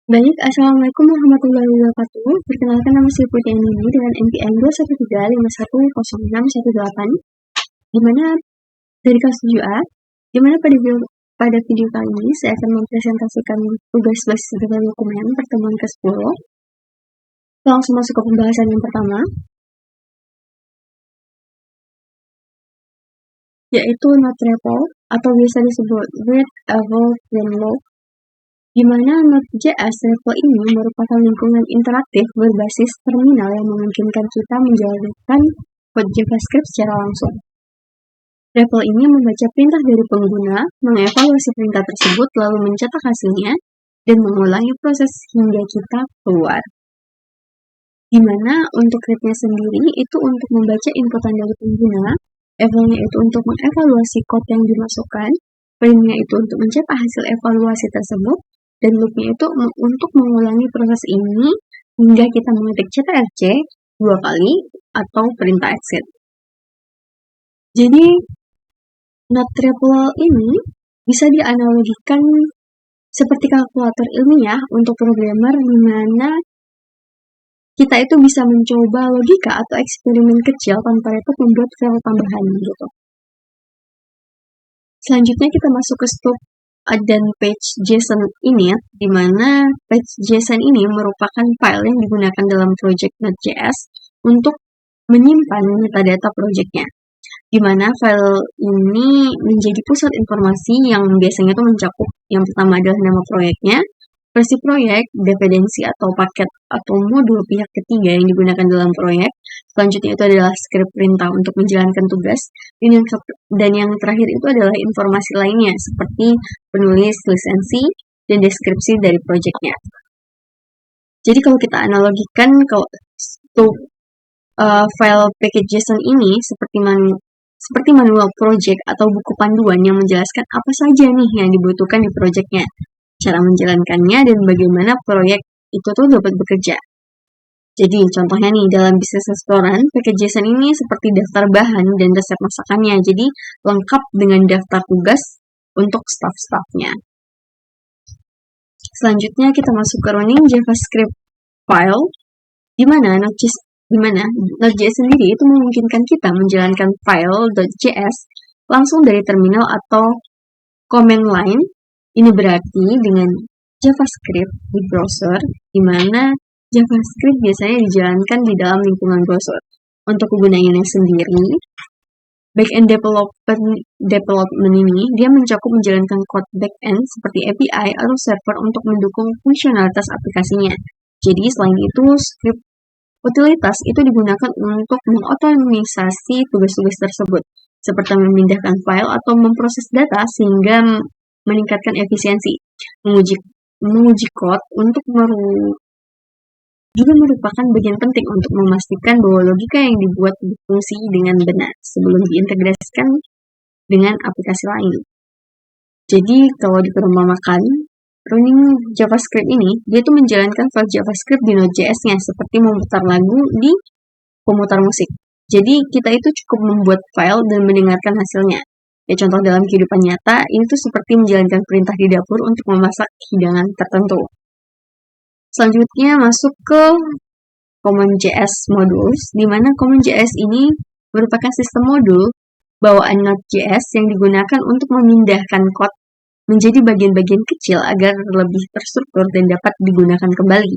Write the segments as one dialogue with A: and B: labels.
A: Baik, Assalamualaikum warahmatullahi wabarakatuh. Perkenalkan, nama saya Putri Anini dengan NPM 213510618, di mana dari kelas 7A, di mana pada video kali ini saya akan mempresentasikan tugas basis data dokumen pertemuan ke-10. Langsung masuk ke pembahasan yang pertama, yaitu Node.REPL atau biasa disebut Read, Evolve, dan Log, di mana Node.js REPL ini merupakan lingkungan interaktif berbasis terminal yang memungkinkan kita menjalankan kode JavaScript secara langsung. REPL ini membaca perintah dari pengguna, mengevaluasi perintah tersebut, lalu mencetak hasilnya, dan mengulangi proses hingga kita keluar. Di mana untuk readnya sendiri itu untuk membaca inputan dari pengguna, evalnya itu untuk mengevaluasi kode yang dimasukkan, printnya itu untuk mencetak hasil evaluasi tersebut, dan loopnya itu untuk mengulangi proses ini hingga kita mengetik ctrl+C 2 kali atau perintah exit. Jadi Node.REPL ini bisa dianalogikan seperti kalkulator ilmiah untuk programmer, di mana kita itu bisa mencoba logika atau eksperimen kecil tanpa repot membuat file tambahan gitu. Selanjutnya kita masuk ke stub dan page.json ini, di mana page.json ini merupakan file yang digunakan dalam project Node.js untuk menyimpan metadata projectnya, di mana file ini menjadi pusat informasi yang biasanya itu mencakup yang pertama adalah nama proyeknya, versi proyek, dependensi atau paket atau modul pihak ketiga yang digunakan dalam proyek. Selanjutnya itu adalah script perintah untuk menjalankan tugas, dan yang terakhir itu adalah informasi lainnya seperti penulis, lisensi, dan deskripsi dari proyeknya. Jadi kalau kita analogikan kalau file package.json ini seperti manual project atau buku panduan yang menjelaskan apa saja nih yang dibutuhkan di proyeknya, cara menjalankannya, dan bagaimana proyek itu tuh dapat bekerja. Jadi contohnya nih, dalam bisnis restoran, package.json ini seperti daftar bahan dan resep masakannya, jadi lengkap dengan daftar tugas untuk staff-staffnya. Selanjutnya kita masuk ke running JavaScript file, di mana Node.js sendiri itu memungkinkan kita menjalankan file.js langsung dari terminal atau command line. Ini berarti dengan JavaScript di browser, di mana JavaScript biasanya dijalankan di dalam lingkungan browser. Untuk kegunaannya sendiri, backend development ini dia mencakup menjalankan kode backend seperti API atau server untuk mendukung fungsionalitas aplikasinya. Jadi selain itu, script utilitas itu digunakan untuk mengotomisasi tugas-tugas tersebut, seperti memindahkan file atau memproses data sehingga meningkatkan efisiensi. Menguji kode juga merupakan bagian penting untuk memastikan bahwa logika yang dibuat berfungsi dengan benar sebelum diintegrasikan dengan aplikasi lain. Jadi kalau diperumpamakan, running JavaScript ini, dia tuh menjalankan file JavaScript di Node.js-nya seperti memutar lagu di pemutar musik. Jadi kita itu cukup membuat file dan mendengarkan hasilnya. Ya contoh dalam kehidupan nyata, ini tuh seperti menjalankan perintah di dapur untuk memasak hidangan tertentu. Selanjutnya masuk ke CommonJS modules, di mana CommonJS ini merupakan sistem modul bawaan Node.js yang digunakan untuk memindahkan kode menjadi bagian-bagian kecil agar lebih terstruktur dan dapat digunakan kembali.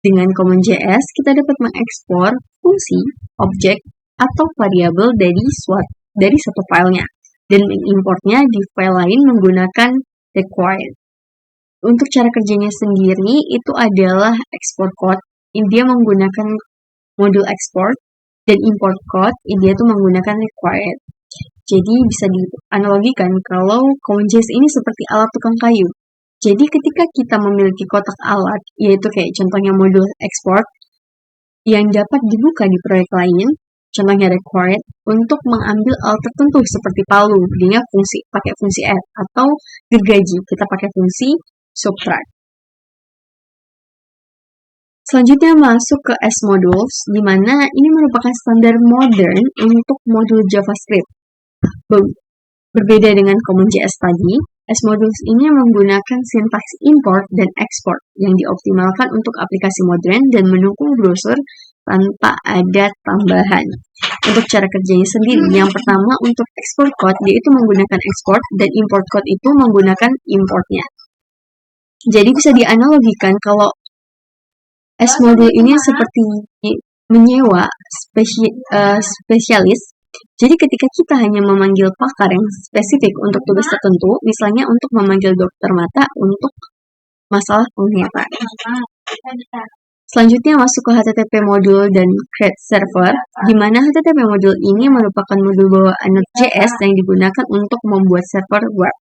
A: Dengan CommonJS, kita dapat mengekspor fungsi, objek, atau variabel dari satu filenya, dan mengimportnya di file lain menggunakan required. Untuk cara kerjanya sendiri, itu adalah export code, dia menggunakan modul export, dan import code, dia itu menggunakan required. Jadi bisa dianalogikan kalau CommonJS ini seperti alat tukang kayu. Jadi ketika kita memiliki kotak alat, yaitu kayak contohnya modul export, yang dapat dibuka di proyek lain, contohnya required, untuk mengambil alat tertentu seperti palu, dia pakai fungsi add, atau gergaji, kita pakai fungsi subtract. Selanjutnya masuk ke S-Modules, di mana ini merupakan standar modern untuk modul JavaScript. Berbeda dengan CommonJS tadi, S-Modules ini menggunakan sintaks import dan export yang dioptimalkan untuk aplikasi modern dan mendukung browser tanpa ada tambahan. Untuk cara kerjanya sendiri, yang pertama untuk export code, dia itu menggunakan export, dan import code itu menggunakan importnya. Jadi bisa dianalogikan kalau S-Module ini seperti menyewa spesialis. Jadi ketika kita hanya memanggil pakar yang spesifik untuk tugas tertentu, misalnya untuk memanggil dokter mata untuk masalah penglihatan. Selanjutnya masuk ke HTTP module dan create server, di mana HTTP module ini merupakan modul bawaan Node.js yang digunakan untuk membuat server web.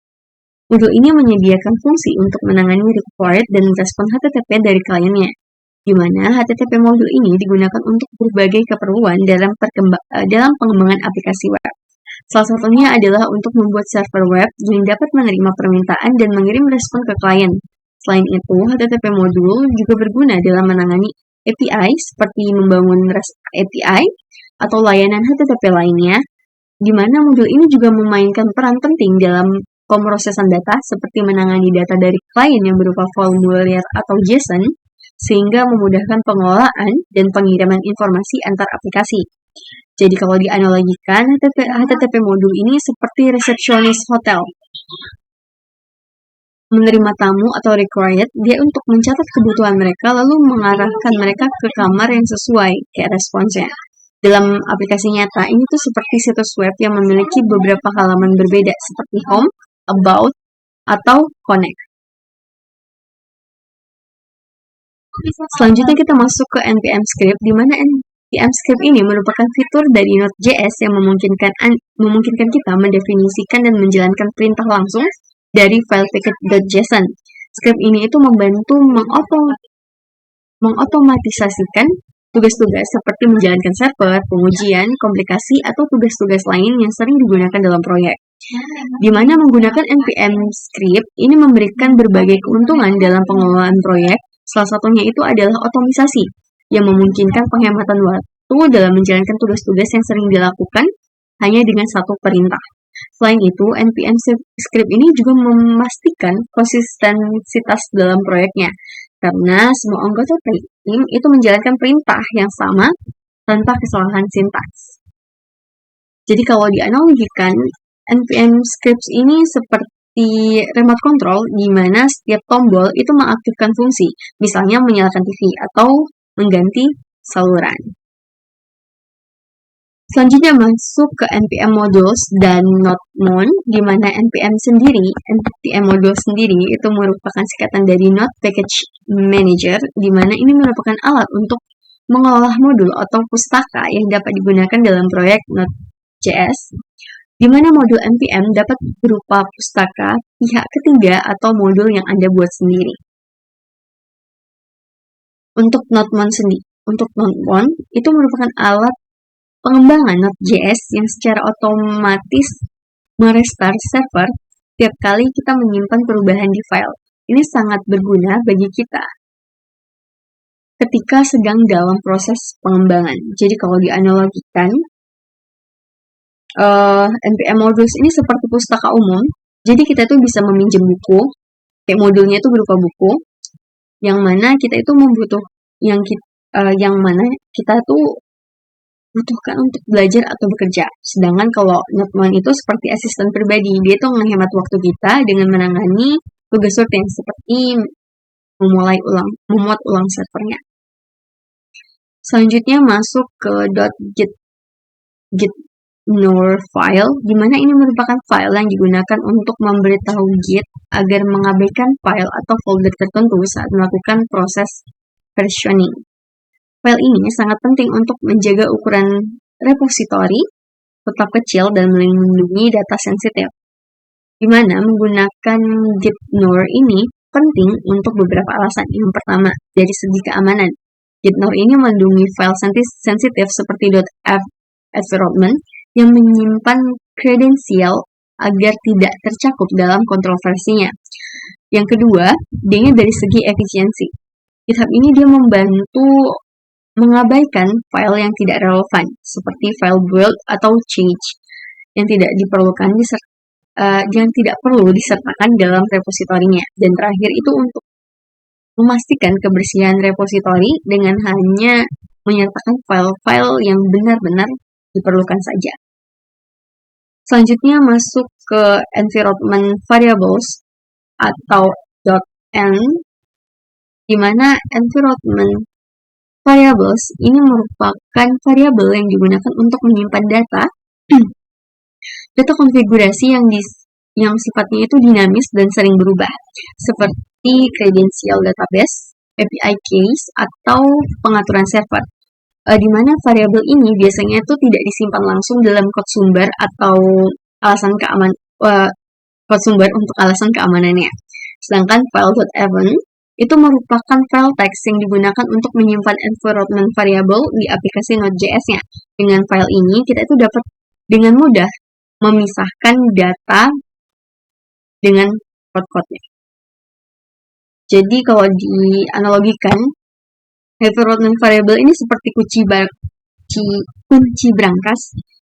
A: Modul ini menyediakan fungsi untuk menangani required dan respon HTTP dari kliennya, di mana HTTP modul ini digunakan untuk berbagai keperluan dalam pengembangan aplikasi web. Salah satunya adalah untuk membuat server web yang dapat menerima permintaan dan mengirim respon ke klien. Selain itu, HTTP modul juga berguna dalam menangani API seperti membangun REST API atau layanan HTTP lainnya, di mana modul ini juga memainkan peran penting dalam pemrosesan data seperti menangani data dari klien yang berupa formulir atau JSON, sehingga memudahkan pengelolaan dan pengiriman informasi antar aplikasi. Jadi kalau dianalogikan, HTTP modul ini seperti resepsionis hotel. Menerima tamu atau required, dia untuk mencatat kebutuhan mereka lalu mengarahkan mereka ke kamar yang sesuai kayak responsnya. Dalam aplikasi nyata, ini tuh seperti situs web yang memiliki beberapa halaman berbeda seperti home, about, atau connect. Selanjutnya kita masuk ke npm script, di mana npm script ini merupakan fitur dari Node.js yang memungkinkan kita mendefinisikan dan menjalankan perintah langsung dari file package.json. Script ini itu membantu mengotomatisasikan tugas-tugas seperti menjalankan server, pengujian, komplikasi, atau tugas-tugas lain yang sering digunakan dalam proyek. Di mana menggunakan npm script ini memberikan berbagai keuntungan dalam pengelolaan proyek. Salah satunya itu adalah otomisasi yang memungkinkan penghematan waktu dalam menjalankan tugas-tugas yang sering dilakukan hanya dengan satu perintah. Selain itu, npm script ini juga memastikan konsistensitas dalam proyeknya, karena semua anggota tim itu menjalankan perintah yang sama tanpa kesalahan sintaks. Jadi kalau dianalogikan, npm scripts ini seperti remote control, di mana setiap tombol itu mengaktifkan fungsi, misalnya menyalakan TV atau mengganti saluran. Selanjutnya masuk ke npm modules dan node-mon, di mana npm modules sendiri itu merupakan singkatan dari Node Package Manager, di mana ini merupakan alat untuk mengolah modul atau pustaka yang dapat digunakan dalam proyek Node.js, di mana modul npm dapat berupa pustaka pihak ketiga atau modul yang Anda buat sendiri. Untuk node-mon itu merupakan alat pengembangan Node.js yang secara otomatis merestart server setiap kali kita menyimpan perubahan di file. Ini sangat berguna bagi kita ketika sedang dalam proses pengembangan. Jadi kalau dianalogikan, npm modules ini seperti pustaka umum. Jadi kita tuh bisa meminjam buku, kayak modulnya itu berupa buku, yang mana kita itu yang mana kita tuh butuhkan untuk belajar atau bekerja. Sedangkan kalau node-mon itu seperti asisten pribadi, dia itu menghemat waktu kita dengan menangani tugas rutin seperti memuat ulang servernya. Selanjutnya masuk ke .git.ignore file, di mana ini merupakan file yang digunakan untuk memberitahu Git agar mengabaikan file atau folder tertentu saat melakukan proses versioning. File ini sangat penting untuk menjaga ukuran repositori tetap kecil dan melindungi data sensitif. Di mana menggunakan git.ignore ini penting untuk beberapa alasan. Yang pertama, dari segi keamanan. Git.ignore ini melindungi file sensitif seperti .environment yang menyimpan kredensial agar tidak tercakup dalam kontrol versinya. Yang kedua, dia dari segi efisiensi. GitHub ini dia membantu mengabaikan file yang tidak relevan, seperti file build atau change yang tidak diperlukan yang tidak perlu disertakan dalam repositorinya. Dan terakhir itu untuk memastikan kebersihan repositori dengan hanya menyertakan file-file yang benar-benar diperlukan saja. Selanjutnya masuk ke environment variables atau .n, di mana environment variables ini merupakan variabel yang digunakan untuk menyimpan data data konfigurasi yang sifatnya itu dinamis dan sering berubah, seperti credential database, API keys, atau pengaturan server. Di mana variabel ini biasanya itu tidak disimpan langsung dalam kode sumber atau kode sumber untuk alasan keamanannya. Sedangkan file.event itu merupakan file teks yang digunakan untuk menyimpan environment variable di aplikasi Node.js-nya. Dengan file ini, kita itu dapat dengan mudah memisahkan data dengan code-code-nya. Jadi kalau dianalogikan, environment variable ini seperti kunci brankas.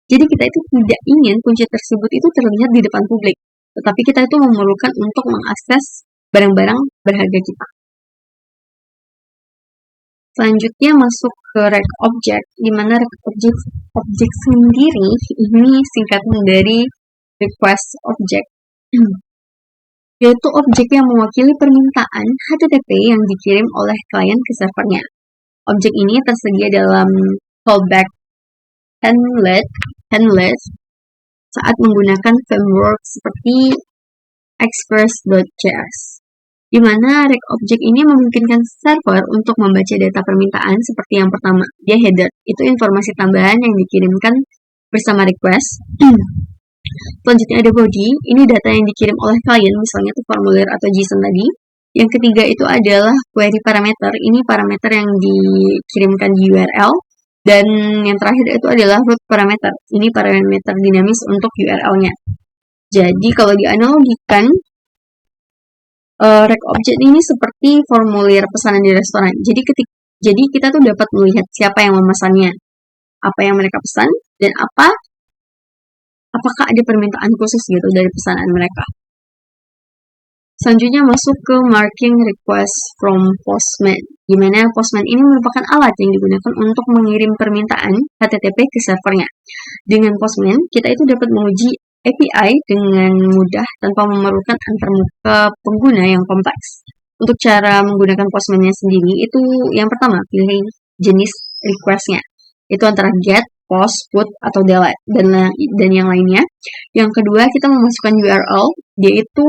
A: Jadi kita itu tidak ingin kunci tersebut itu terlihat di depan publik, tetapi kita itu memerlukan untuk mengakses barang-barang berharga kita. Selanjutnya masuk ke rec object, di mana rec object sendiri ini singkatan dari request object, yaitu objek yang mewakili permintaan HTTP yang dikirim oleh klien ke servernya. Objek ini tersedia dalam callback handlet saat menggunakan framework seperti Express.js, di mana rec object ini memungkinkan server untuk membaca data permintaan seperti yang pertama, dia header, itu informasi tambahan yang dikirimkan bersama request. Selanjutnya ada body, ini data yang dikirim oleh klien, misalnya itu formulir atau JSON tadi. Yang ketiga itu adalah query parameter, ini parameter yang dikirimkan di URL. Dan yang terakhir itu adalah route parameter, ini parameter dinamis untuk URL-nya. Jadi kalau dianalogikan, rec object ini seperti formulir pesanan di restoran. Jadi kita tuh dapat melihat siapa yang memesannya, apa yang mereka pesan, dan apakah ada permintaan khusus gitu dari pesanan mereka. Selanjutnya masuk ke marking request from postman, di mana postman ini merupakan alat yang digunakan untuk mengirim permintaan HTTP ke servernya. Dengan postman, kita itu dapat menguji API dengan mudah tanpa memerlukan antarmuka pengguna yang kompleks. Untuk cara menggunakan postman-nya sendiri, itu yang pertama, pilih jenis request-nya. Itu antara get, post, put, atau delete, dan yang lainnya. Yang kedua, kita memasukkan URL, yaitu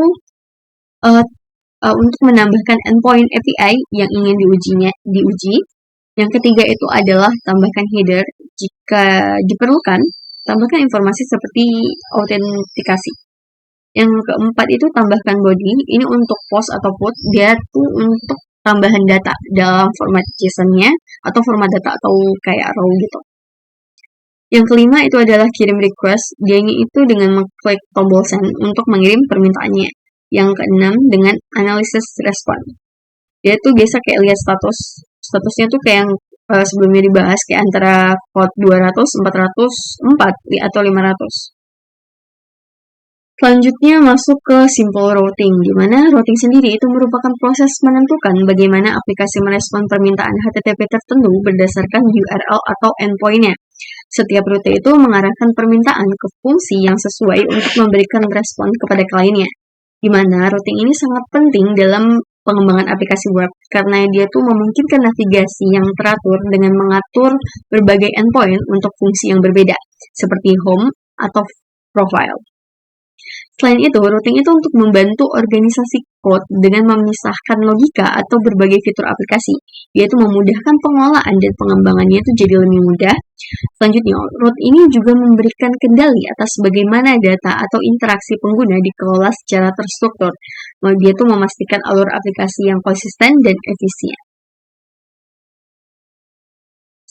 A: untuk menambahkan endpoint API yang ingin diuji. Yang ketiga itu adalah tambahkan header jika diperlukan, tambahkan informasi seperti autentikasi. Yang keempat itu tambahkan body, ini untuk post atau put, dia tuh untuk tambahan data dalam format JSON-nya atau format data atau kayak raw gitu. Yang kelima itu adalah kirim request, dianya itu dengan mengklik tombol send untuk mengirim permintaannya. Yang keenam dengan analysis respon. Dia tuh biasa kayak lihat statusnya tuh kayak yang sebelumnya dibahas, kayak antara code 200, 404, atau 500. Selanjutnya masuk ke simple routing, di mana routing sendiri itu merupakan proses menentukan bagaimana aplikasi merespon permintaan HTTP tertentu berdasarkan URL atau endpoint-nya. Setiap rute itu mengarahkan permintaan ke fungsi yang sesuai untuk memberikan respon kepada kliennya. Di mana routing ini sangat penting dalam pengembangan aplikasi web, karena dia tuh memungkinkan navigasi yang teratur dengan mengatur berbagai endpoint untuk fungsi yang berbeda, seperti home atau profile. Selain itu, routing itu untuk membantu organisasi code dengan memisahkan logika atau berbagai fitur aplikasi, yaitu memudahkan pengelolaan dan pengembangannya itu jadi lebih mudah. Selanjutnya, route ini juga memberikan kendali atas bagaimana data atau interaksi pengguna dikelola secara terstruktur. Dia tuh memastikan alur aplikasi yang konsisten dan efisien.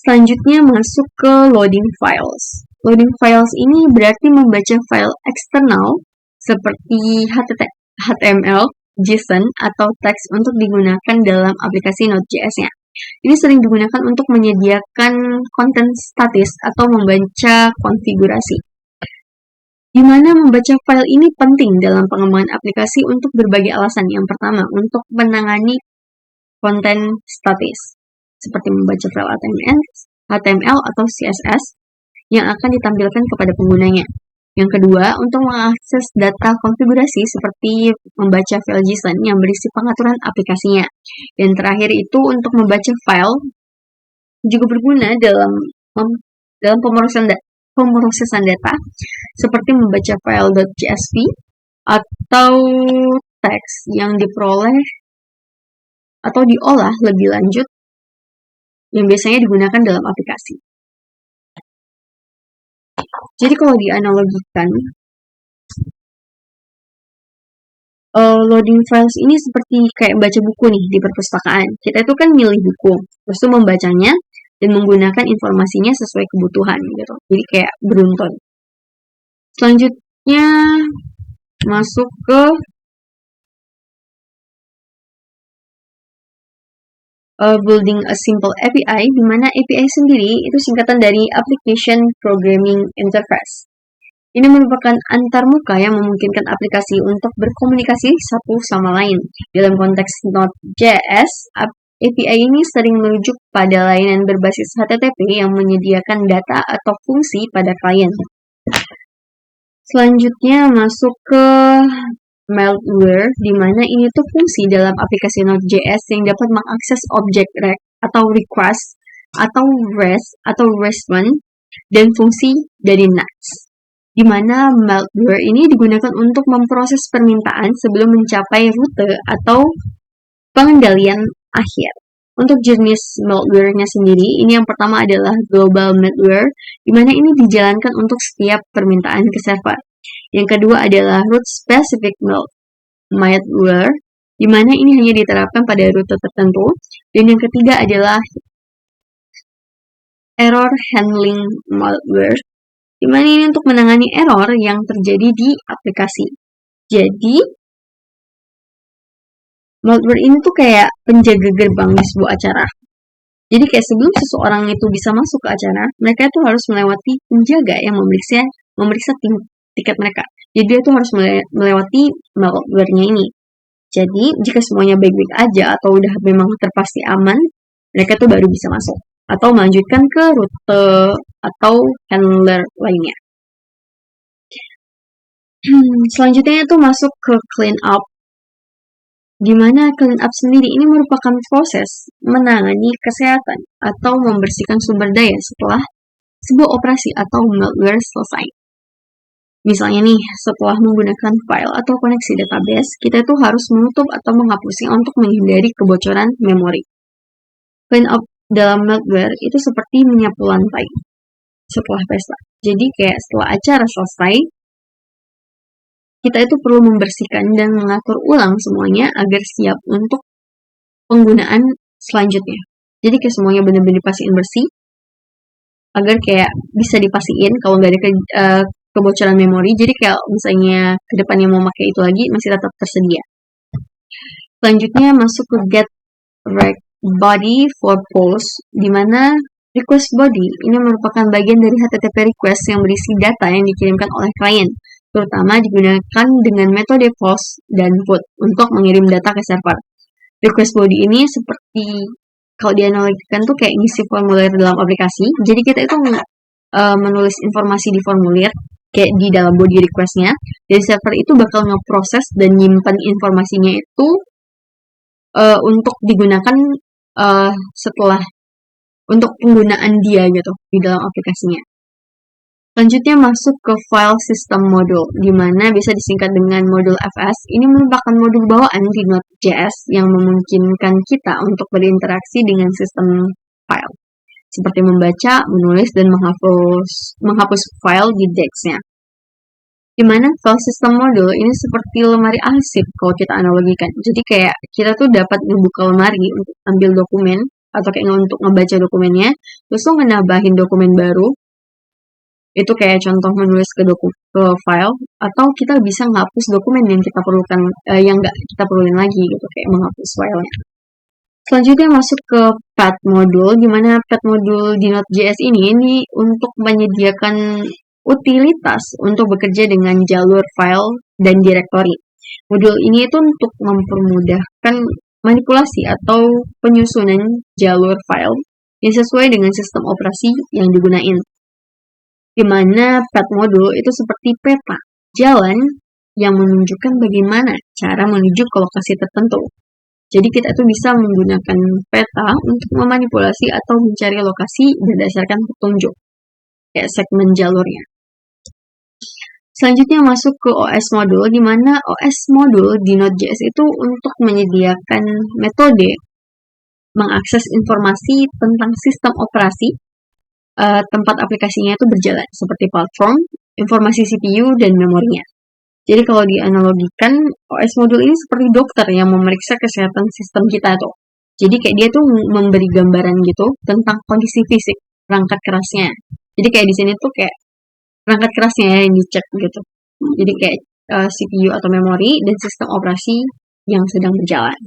A: Selanjutnya masuk ke loading files. Loading files ini berarti membaca file eksternal seperti HTML, JSON, atau teks untuk digunakan dalam aplikasi Node.js-nya. Ini sering digunakan untuk menyediakan konten statis atau membaca konfigurasi. Di mana membaca file ini penting dalam pengembangan aplikasi untuk berbagai alasan. Yang pertama, untuk menangani konten statis, seperti membaca file HTML atau CSS yang akan ditampilkan kepada penggunanya. Yang kedua, untuk mengakses data konfigurasi seperti membaca file JSON yang berisi pengaturan aplikasinya. Dan terakhir itu untuk membaca file juga berguna dalam pemrosesan data seperti membaca file .csv atau teks yang diperoleh atau diolah lebih lanjut yang biasanya digunakan dalam aplikasi. Jadi kalau dianalogikan, loading files ini seperti kayak baca buku nih di perpustakaan. Kita itu kan milih buku, terus itu membacanya dan menggunakan informasinya sesuai kebutuhan gitu. Jadi kayak beruntun. Selanjutnya masuk ke building a simple API, di mana API sendiri itu singkatan dari Application Programming Interface. Ini merupakan antarmuka yang memungkinkan aplikasi untuk berkomunikasi satu sama lain. Dalam konteks Node.js, API ini sering merujuk pada layanan berbasis HTTP yang menyediakan data atau fungsi pada klien. Selanjutnya masuk ke malware, di mana ini tuh fungsi dalam aplikasi Node.js yang dapat mengakses objek atau request atau REST atau response dan fungsi dari NATS. Di mana malware ini digunakan untuk memproses permintaan sebelum mencapai rute atau pengendalian akhir. Untuk jenis malware-nya sendiri, ini yang pertama adalah global malware, di mana ini dijalankan untuk setiap permintaan ke server. Yang kedua adalah route specific malware, di mana ini hanya diterapkan pada rute tertentu. Dan yang ketiga adalah error handling malware, di mana ini untuk menangani error yang terjadi di aplikasi. Jadi, malware ini tuh kayak penjaga gerbang di sebuah acara. Jadi kayak sebelum seseorang itu bisa masuk ke acara, mereka itu harus melewati penjaga yang memeriksa tiket mereka. Jadi dia tuh harus melewati malware-nya ini. Jadi jika semuanya baik-baik aja atau udah memang terpasti aman, mereka tuh baru bisa masuk atau melanjutkan ke rute atau handler lainnya. Selanjutnya itu masuk ke clean up, di mana clean up sendiri ini merupakan proses menangani kesehatan atau membersihkan sumber daya setelah sebuah operasi atau malware selesai. Misalnya nih, setelah menggunakan file atau koneksi database, kita itu harus menutup atau menghapusnya untuk menghindari kebocoran memori. Clean up dalam malware itu seperti menyapu lantai setelah pesta. Jadi kayak setelah acara selesai, kita itu perlu membersihkan dan mengatur ulang semuanya agar siap untuk penggunaan selanjutnya. Jadi kayak semuanya benar-benar dipastiin bersih, agar kayak bisa dipastiin kalau nggak ada kebocoran memori. Jadi kayak misalnya kedepannya mau pakai itu lagi masih tetap tersedia. Selanjutnya masuk ke get body for post, di mana request body ini merupakan bagian dari HTTP request yang berisi data yang dikirimkan oleh klien, terutama digunakan dengan metode post dan put untuk mengirim data ke server. Request body ini seperti kalau dianalogikan tuh kayak ngisi formulir dalam aplikasi. Jadi kita itu menulis informasi di formulir kayak di dalam body requestnya, dan server itu bakal ngeproses dan nyimpan informasinya itu untuk digunakan setelah untuk penggunaan dia gitu di dalam aplikasinya. Selanjutnya masuk ke file system module, di mana bisa disingkat dengan modul FS. Ini merupakan modul bawaan di Node.js yang memungkinkan kita untuk berinteraksi dengan sistem file, seperti membaca, menulis, dan menghapus file di DEX-nya. Di mana file system module ini seperti lemari arsip kalau kita analogikan. Jadi kayak kita tuh dapat ngebuka lemari untuk ambil dokumen atau kayak untuk ngebaca dokumennya, terus tuh ngenabahin dokumen baru. Itu kayak contoh menulis ke file, atau kita bisa menghapus dokumen yang kita perlukan, yang nggak kita perluin lagi gitu, kayak menghapus filenya. Selanjutnya masuk ke path module, di mana path module di Node.js ini untuk menyediakan utilitas untuk bekerja dengan jalur file dan direktori. Modul ini itu untuk mempermudahkan manipulasi atau penyusunan jalur file yang sesuai dengan sistem operasi yang digunain. Di mana path module itu seperti peta jalan yang menunjukkan bagaimana cara menuju ke lokasi tertentu. Jadi kita tuh bisa menggunakan peta untuk memanipulasi atau mencari lokasi berdasarkan petunjuk, kayak segmen jalurnya. Selanjutnya masuk ke OS module, di mana OS module di Node.js itu untuk menyediakan metode mengakses informasi tentang sistem operasi tempat aplikasinya itu berjalan, seperti platform, informasi CPU, dan memorinya. Jadi kalau dianalogikan, OS module ini seperti dokter yang memeriksa kesehatan sistem kita tuh. Jadi kayak dia tuh memberi gambaran gitu tentang kondisi fisik perangkat kerasnya. Jadi kayak di sini tuh kayak perangkat kerasnya yang dicek gitu. Jadi kayak CPU atau memori dan sistem operasi yang sedang berjalan.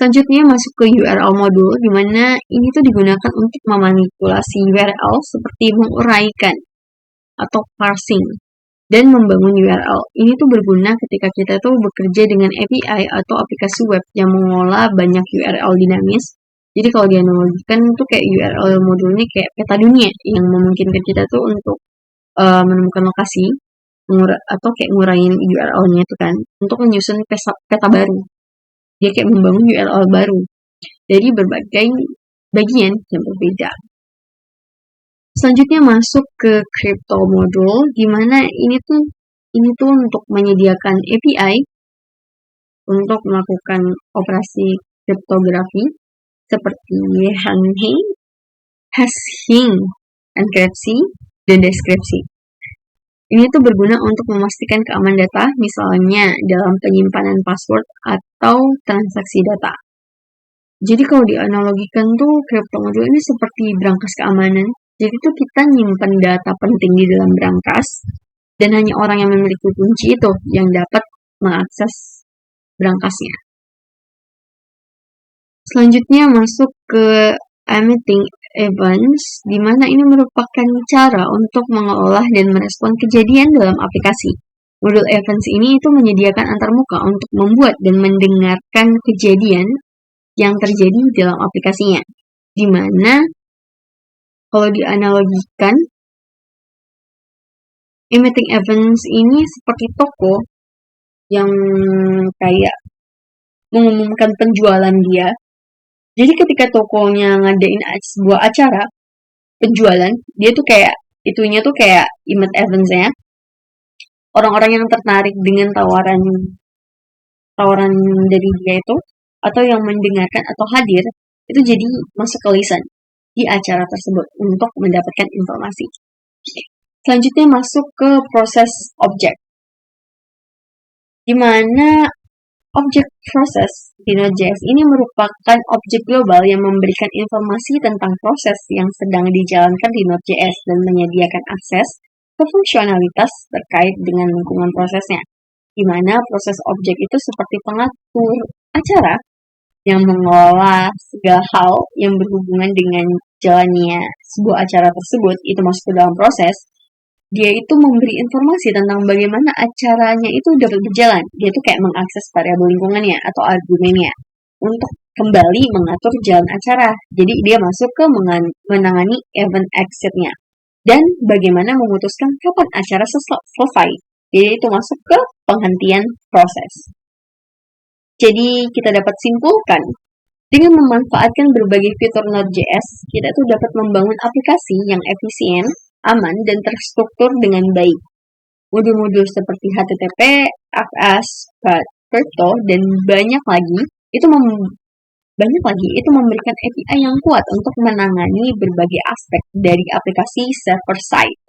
A: Selanjutnya masuk ke URL module, di mana ini tuh digunakan untuk memanipulasi URL seperti menguraikan atau parsing dan membangun URL. Ini tuh berguna ketika kita tuh bekerja dengan API atau aplikasi web yang mengolah banyak URL dinamis. Jadi kalau dianalogikan tuh kayak URL modul ini kayak peta dunia yang memungkinkan kita tuh untuk menemukan lokasi atau kayak ngurain URL-nya itu kan untuk menyusun peta baru. Dia kayak membangun URL baru dari berbagai bagian yang berbeda. Selanjutnya masuk ke crypto module, di mana ini tuh untuk menyediakan API untuk melakukan operasi kriptografi seperti hashing, enkripsi, dan deskripsi. Ini tuh berguna untuk memastikan keamanan data, misalnya dalam penyimpanan password atau transaksi data. Jadi kalau dianalogikan tuh crypto module ini seperti brankas keamanan. Jadi tuh kita nyimpan data penting di dalam brankas dan hanya orang yang memiliki kunci itu yang dapat mengakses brankasnya. Selanjutnya masuk ke emitting events, di mana ini merupakan cara untuk mengolah dan merespon kejadian dalam aplikasi. Modul events ini itu menyediakan antarmuka untuk membuat dan mendengarkan kejadian yang terjadi dalam aplikasinya. Di mana kalau dianalogikan, emitting events ini seperti toko yang kayak mengumumkan penjualan dia. Jadi ketika tokonya ngadain sebuah acara penjualan, dia tuh kayak itunya tuh kayak emit events-nya. Orang-orang yang tertarik dengan tawaran dari dia itu atau yang mendengarkan atau hadir itu jadi masuk ke listen di acara tersebut untuk mendapatkan informasi. Selanjutnya masuk ke proses objek, di mana objek proses di Node.js ini merupakan objek global yang memberikan informasi tentang proses yang sedang dijalankan di Node.js dan menyediakan akses ke fungsionalitas terkait dengan lingkungan prosesnya. Di mana proses objek itu seperti pengatur acara yang mengelola segala hal yang berhubungan dengan jalannya sebuah acara tersebut, itu masuk ke dalam proses. Dia itu memberi informasi tentang bagaimana acaranya itu dapat berjalan. Dia itu kayak mengakses variabel lingkungannya atau argumennya untuk kembali mengatur jalan acara. Jadi dia masuk ke menangani event exit-nya dan bagaimana memutuskan kapan acara selesai. Jadi itu masuk ke penghentian proses. Jadi kita dapat simpulkan, dengan memanfaatkan berbagai fitur Node.js, kita tuh dapat membangun aplikasi yang efisien, aman, dan terstruktur dengan baik. Modul-modul seperti HTTP, FS, Crypto, dan banyak lagi itu memberikan API yang kuat untuk menangani berbagai aspek dari aplikasi server-side.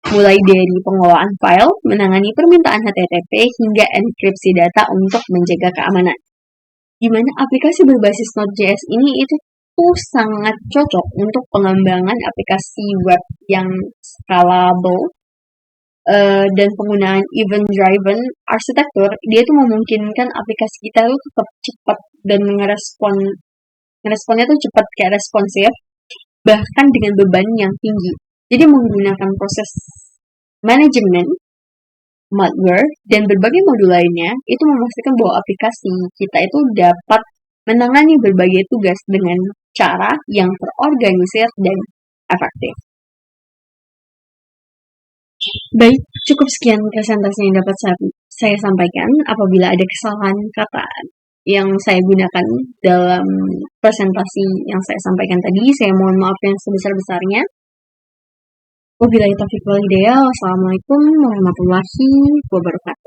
A: Mulai dari pengelolaan file, menangani permintaan HTTP, hingga enkripsi data untuk menjaga keamanan. Di mana aplikasi berbasis Node.js ini itu sangat cocok untuk pengembangan aplikasi web yang scalable dan penggunaan event-driven architecture. Dia itu memungkinkan aplikasi kita itu tetap cepat dan responnya tuh cepat kayak responsif, bahkan dengan beban yang tinggi. Jadi menggunakan proses manajemen, malware, dan berbagai modul lainnya, itu memastikan bahwa aplikasi kita itu dapat menangani berbagai tugas dengan cara yang terorganisir dan efektif. Baik, cukup sekian presentasi yang dapat saya sampaikan. Apabila ada kesalahan kata yang saya gunakan dalam presentasi yang saya sampaikan tadi, saya mohon maaf yang sebesar-besarnya. Wabillahi taufiq wal hidayah. Wassalamualaikum warahmatullahi wabarakatuh.